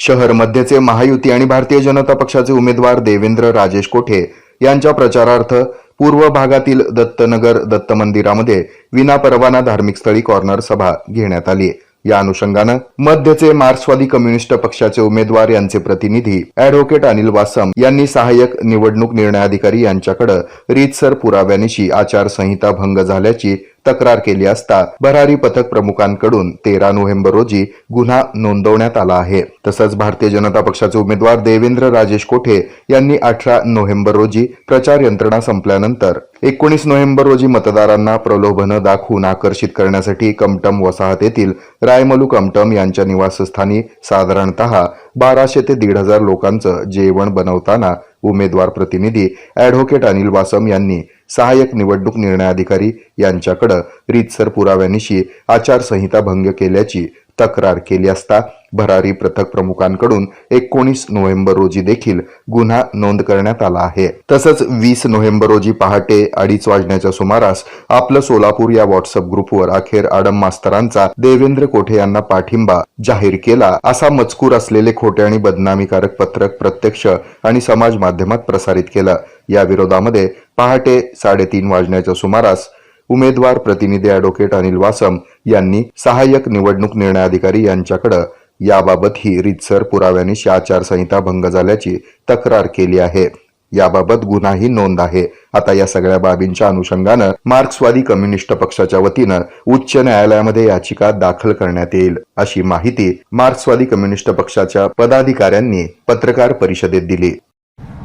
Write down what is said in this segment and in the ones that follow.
शहर मध्यचे महायुती आणि भारतीय जनता पक्षाचे उमेदवार देवेंद्र राजेश कोठे यांच्या प्रचारार्थ पूर्व भागातील दत्तनगर दत्त मंदिरामध्ये विनापरवाना धार्मिक स्थळी कॉर्नर सभा घेण्यात आली। या अनुषंगानं मध्यचे मार्क्सवादी कम्युनिस्ट पक्षाचे उमेदवार यांचे प्रतिनिधी ॲडव्होकेट अनिल वासम यांनी सहाय्यक निवडणूक निर्णय अधिकारी यांच्याकडे रीतसर पुराव्यानिशी आचारसंहिता भंग झाल्याची तक्रार केली असता भरारी पथक प्रमुखांकडून 13 नोव्हेंबर रोजी गुन्हा नोंदवण्यात आला आहे। तसंच भारतीय जनता पक्षाचे उमेदवार देवेंद्र राजेश कोठे यांनी 18 नोव्हेंबर रोजी प्रचार यंत्रणा संपल्यानंतर 19 नोव्हेंबर रोजी मतदारांना प्रलोभनं दाखवून आकर्षित करण्यासाठी कमटम वसाहत येथील रायमलू कमटम यांच्या निवासस्थानी साधारणतः 1200 ते 1500 लोकांचं जेवण बनवताना उमेदवार प्रतिनिधी ॲडव्होकेट अनिल वासम यांनी सहाय्यक निवडणूक निर्णय अधिकारी यांच्याकडे रीतसर पुराव्यानिशी आचारसंहिता भंग केल्याची तक्रार केली असता भरारी पथक प्रमुखांकडून 19 नोव्हेंबर रोजी देखील गुन्हा नोंद करण्यात आला आहे। तसंच 20 नोव्हेंबर रोजी पहाटे 2:30 वाजण्याच्या सुमारास आपलं सोलापूर या व्हॉट्सअप ग्रुपवर अखेर आडम मास्तरांचा देवेंद्र कोठे यांना पाठिंबा जाहीर केला असा मजकूर असलेले खोटे आणि बदनामीकारक पत्रक प्रत्यक्ष आणि समाज माध्यमात प्रसारित केलं। या विरोधामध्ये पहाटे 3:30 वाजण्याच्या सुमारास उमेदवार प्रतिनिधी ॲडव्होकेट अनिल वासम यांनी सहाय्यक निवडणूक निर्णय अधिकारी यांच्याकडे याबाबत ही रीतसर पुराव्यानिशी आचारसंहिता भंग झाल्याची तक्रार केली आहे। याबाबत गुन्हाही नोंद आहे। आता या सगळ्या बाबींच्या अनुषंगानं मार्क्सवादी कम्युनिस्ट पक्षाच्या वतीनं उच्च न्यायालयामध्ये याचिका दाखल करण्यात येईल अशी माहिती मार्क्सवादी कम्युनिस्ट पक्षाच्या पदाधिकाऱ्यांनी पत्रकार परिषदेत दिली।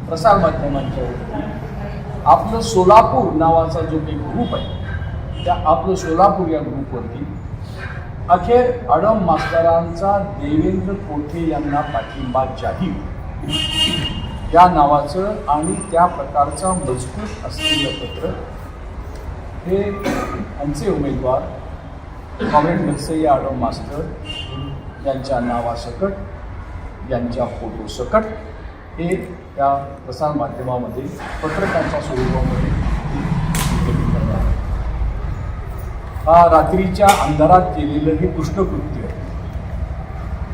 प्रसार माध्यमांच्या आपलं सोलापूर नावाचा जो काही ग्रुप आहे त्या आपलं सोलापूर या ग्रुपवरती अखेर आडम मास्तरांचा देवेंद्र कोठे यांना पाठिंबा जाहीर या नावाचं आणि त्या प्रकारचा मजकूर असलेलं पत्र हे आमचे उमेदवार कॉम्रेड नरसय्या आडम मास्तर यांच्या नावासकट यांच्या फोटोसकट हे त्या प्रसार माध्यमामध्ये पत्रकाच्या स्वरूपामध्ये रात्रीच्या अंधारात केलेलं हे कृष्णकृत्य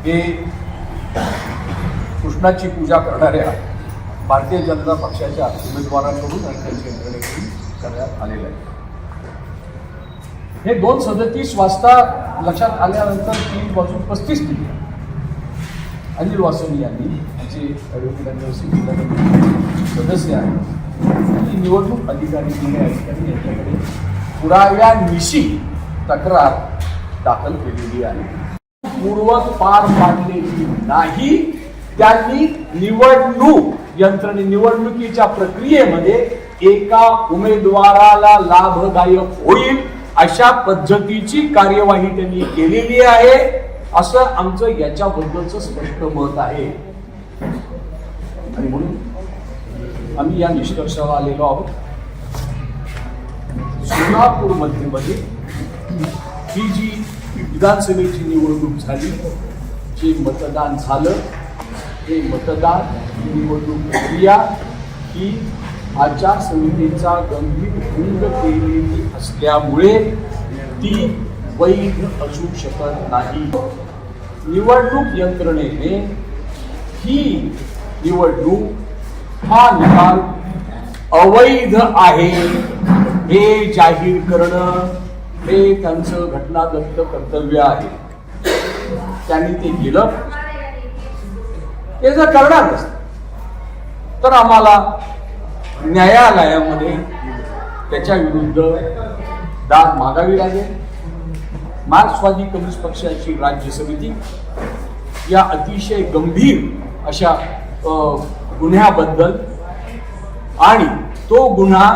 हे कृष्णाची पूजा करणाऱ्या भारतीय जनता पक्षाच्या उमेदवारांकडून आणि त्यांच्या यंत्रणेकडून करण्यात आलेलं आहे। हे 2:37 वाजता लक्षात आल्यानंतर 3:35 अनिल वासम यांनी त्यांचे सदस्य आहेत निवडणूक अधिकारी यांच्याकडे पुराव्यानिशी तक्रार दाखल केलेली आहे। पूर्वक पार पाडलेली नाही। त्यांनी निवडणुकीच्या प्रक्रियेमध्ये एका उमेदवाराला लाभदायक होईल अशा पद्धतीची कार्यवाही त्यांनी केलेली आहे असं आमचं याच्याबद्दलचं स्पष्ट मत आहे आणि म्हणून आम्ही या निष्कर्षावर आलेलो आहोत। सोलापूर मध्ये ही जी विधानसभेची निवडणूक झाली, जे मतदान झालं हे मतदान निवडणूक प्रक्रिया ही आचारसंहितेचा गंभीर भंग केलेली असल्यामुळे ती वैध असू शकत नाही। निवडणूक यंत्रणेने ही निवडणूक हा निकाल अवैध आहे हे जाहीर करणं हे त्यांचं घटनादत्त कर्तव्य आहे। त्यांनी ते केलं। ते जर करणार नसतं तर आम्हाला न्यायालयामध्ये त्याच्या विरुद्ध दाद मागावी लागेल। मार्क्सवादी कम्युनिस्ट पक्षाची राज्य समिती या अतिशय गंभीर अशा गुन्ह्याबद्दल आणि तो गुन्हा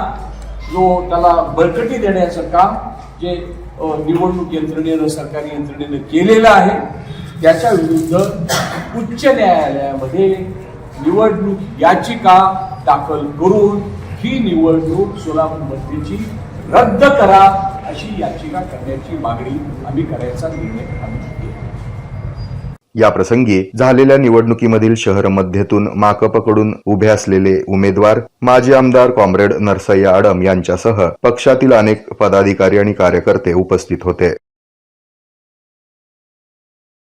जो त्याला बळकटी देण्याचं काम जे निवडणूक यंत्रणेनं सरकारी यंत्रणेनं केलेलं आहे त्याच्या विरुद्ध उच्च न्यायालयामध्ये निवडणूक याचिका दाखल करून ही निवडणूक सोलापूरमध्येची रद्द करा अशी याचिका करण्याची मागणी आम्ही करायचा निर्णय आम्ही घेतला। या प्रसंगी झालेल्या निवडणुकीमधील शहर मध्येतून माकपकडून उभे असलेले उमेदवार माजी आमदार कॉम्रेड नरसय्या आडम यांच्यासह पक्षातील अनेक पदाधिकारी आणि कार्यकर्ते उपस्थित होते।